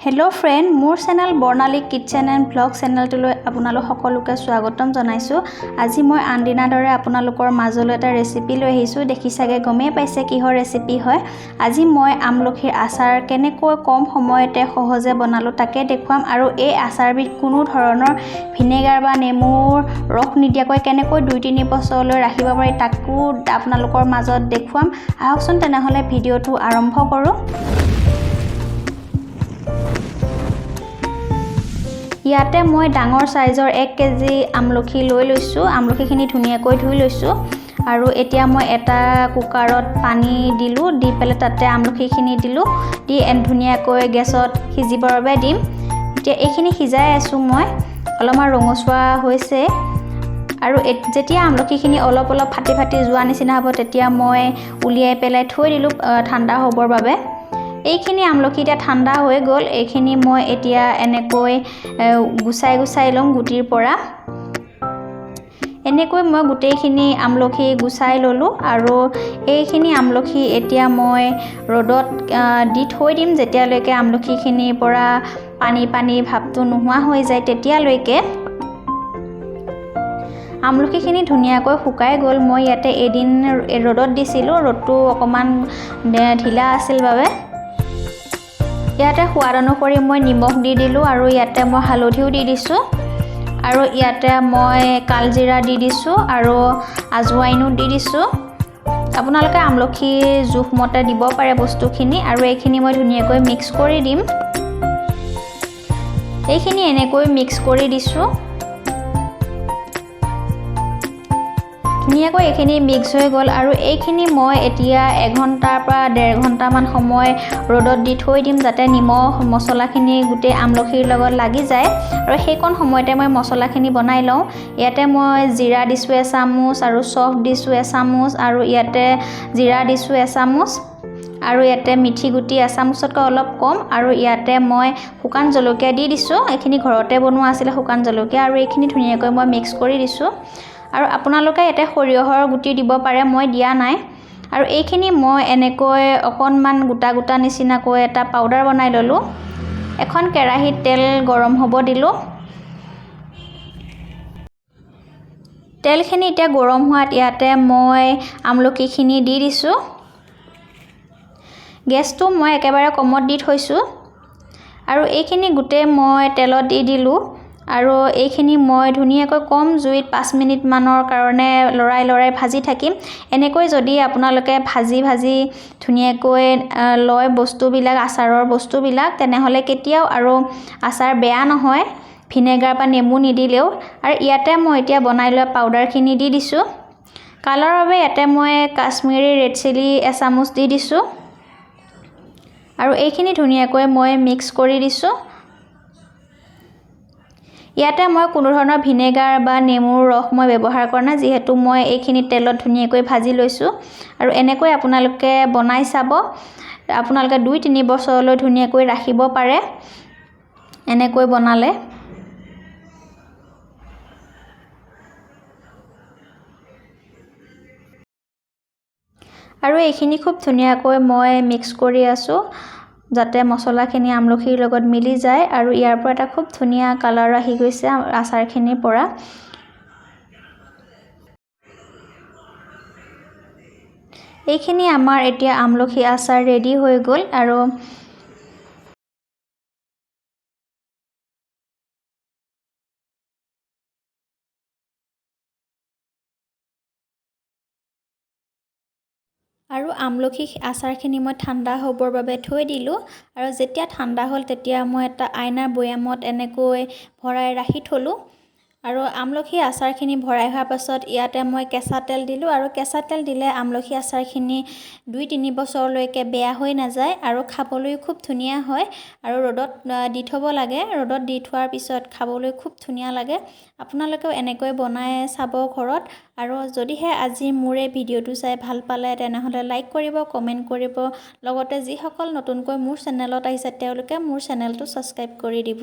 Hello friend मोर channel Barnali kitchen and vlog चैनलटলৈ আপোনালোক সকলোকে স্বাগতম জনাইছো। আজি মই আনদিনা দৰে আপোনালোকৰ মাজলৈ এটা ৰেচিপি লৈ আহিছো। দেখি চাগে গমে পাইছে কিহৰ ৰেচিপি হয়। আজি মই আমলখিৰ আচাৰ কেনেকৈ কম সময়তে সহজে বনালো তাকে দেখুৱাম আৰু এই আচাৰবিধ কোনো ধৰণৰ ভিনেগাৰ বা নেমুৰ ৰস নিদিয়াকৈ কেনেকৈ 2-3 বছৰলৈ ৰাখিব পাৰি তাকো আপোনালোকৰ মাজত দেখুৱাম। আহকচোন তেনেহলে ভিডিওটো আৰম্ভ কৰো। ইয়াতে মই ডাঙৰ সাইজৰ 1 কেজি আমলখি লৈ লৈছো। আমলখিখিনি ধুনিয়াকৈ ধুই লৈছো আৰু এতিয়া মই এটা কুকাৰত পানী দিলো, দি পেলে তাতে আমলখিখিনি দিলো, দি ধুনিয়াকৈ গেছত সিজিবৰ বাবে দিম। এতিয়া এইখিনি সিজাই আছো মই, অলপমান ৰঙচুৱা হৈছে আৰু যেতিয়া আমলখিখিনি অলপ ফাটি যোৱা নিচিনা হ'ব তেতিয়া মই উলিয়াই পেলাই থৈ দিলো ঠাণ্ডা হ'বৰ বাবে। এইখিনি আমলখি এতিয়া ঠাণ্ডা হৈ গ'ল। এইখিনি মই এতিয়া এনেকৈ গুছাই লম গুটিৰ পৰা। এনেকৈ মই গুটেইখিনি আমলখি গুছাই ললো আৰু এইখিনি আমলখি এতিয়া মই ৰ'দত দি থৈ দিম যেতিয়ালৈকে আমলখিখিনিৰ পৰা পানী ভাৱটো নোহোৱা হৈ যায় তেতিয়ালৈকে। আমলখিখিনি ধুনিয়াকৈ শুকাই গ'ল। মই ইয়াতে এদিন ৰ'দত দিছিলো, ৰ'দটো অকমান ঢিলা আছিল বাবে। ইয়াতে সোৱাদ অনুসৰি মই নিমখ দি দিলো আৰু ইয়াতে মই হালধিও দি দিছো আৰু ইয়াতে মই কাল জিৰা দি দিছো আৰু আজুৱাইনো দি দিছো। আপোনালোকে আমলখি জোখমতে দিব পাৰে বস্তুখিনি আৰু এইখিনি মই ধুনিয়াকৈ মিক্স কৰি দিম। এইখিনি এনেকৈ মিক্স কৰি দিছো। ধুনিয়াকৈ এইখিনি মিক্স হৈ গ'ল আৰু এইখিনি মই এতিয়া 1 ঘণ্টাৰ পৰা 1.5 ঘণ্টামান সময় ৰ'দত দি থৈ দিম যাতে নিমখ মছলাখিনি গোটেই আমলখিৰ লগত লাগি যায় আৰু সেইকণ সময়তে মই মছলাখিনি বনাই লওঁ। ইয়াতে মই জিৰা দিছো 1 চামুচ আৰু চফট দিছো 1 চামুচ আৰু ইয়াতে জিৰা দিছো 1 চামুচ আৰু ইয়াতে মিঠি গুটি 1 চামুচতকৈ অলপ কম আৰু ইয়াতে মই শুকান জলকীয়া দি দিছো। এইখিনি ঘৰতে বনোৱা আছিল শুকান জলকীয়া আৰু এইখিনি ধুনিয়াকৈ মই মিক্স কৰি দিছো আৰু আপোনালোকে ইয়াতে সৰিয়হৰ গুটি দিব পাৰে, মই দিয়া নাই। আৰু এইখিনি মই এনেকৈ অকনমান গোটা নিচিনাকৈ এটা পাউডাৰ বনাই ললো। এখন কেৰাহীত তেল গৰম হ'ব দিলো। তেলখিনি এতিয়া গৰম হোৱাত ইয়াতে মই আমলখিখিনি দি দিছো। গেছটো মই একেবাৰে কমত দি থৈছো আৰু এইখিনি গোটেই মই তেলত দি দিলো আৰু এইখিনি মই ধুনিয়াকৈ কম জুইত 5 মিনিট মানৰ কাৰণে লৰাই ভাজি থাকিম। এনেকৈ যদি আপোনালোকে ভাজি ধুনিয়াকৈ লয় বস্তুবিলাক আচাৰৰ বস্তুবিলাক তেনেহলে কেতিয়াও আৰু আচাৰ বেয়া নহয় ভিনেগাৰ বা নেমু নিদিলেও। আৰু ইয়াতে মই এতিয়া বনাই লোৱা পাউডাৰখিনি দি দিছো। কালাৰৰ বাবে ইয়াতে মই কাশ্মীৰী ৰেড চিলি 1 চামুচ দি দিছো আৰু এইখিনি ধুনিয়াকৈ মই মিক্স কৰি দিছো। ইয়াতে মই কোনো ধৰণৰ ভিনেগাৰ বা নেমুৰ ৰস মই ব্যৱহাৰ কৰা নাই যিহেতু মই এইখিনি তেলত ধুনিয়াকৈ ভাজি লৈছো আৰু এনেকৈ আপোনালোকে বনাই চাব। আপোনালোকে 2-3 বছৰলৈ ধুনিয়াকৈ ৰাখিব পাৰে এনেকৈ বনালে। আৰু এইখিনি খুব ধুনিয়াকৈ মই মিক্স কৰি আছো যাতে মছলাখিনি আমলখিৰ লগত মিলি যায় আৰু ইয়াৰ পৰা এটা খুব ধুনিয়া কালাৰ আহি গৈছে আচাৰখিনিৰ পৰা। এইখিনি আমাৰ এতিয়া আমলখি আচাৰ ৰেডি হৈ গ'ল আৰু আমলখি আচাৰখিনি মই ঠাণ্ডা হ'বৰ বাবে থৈ দিলো আৰু যেতিয়া ঠাণ্ডা হ'ল তেতিয়া মই এটা আইনাৰ বৈয়ামত এনেকৈ ভৰাই ৰাখি থলো আৰু আমলখি আচাৰখিনি ভৰাই হোৱাৰ পাছত ইয়াতে মই কেঁচা তেল দিলো আৰু কেঁচা তেল দিলে আমলখি আচাৰখিনি 2-3 বছৰলৈকে বেয়া হৈ নাযায় আৰু খাবলৈ খুব ধুনীয়া হয় আৰু ৰ'দত দি থব লাগে। ৰ'দত দি থোৱাৰ পিছত খাবলৈ খুব ধুনীয়া লাগে। আপোনালোকেও এনেকৈ বনাই চাব ঘৰত আৰু যদিহে আজি মোৰ এই ভিডিওটো চাই ভাল পালে তেনেহলে লাইক কৰিব, কমেন্ট কৰিব, লগতে যিসকল নতুনকৈ মোৰ চেনেলত আহিছে তেওঁলোকে মোৰ চেনেলটো সাবস্ক্ৰাইব কৰি দিব।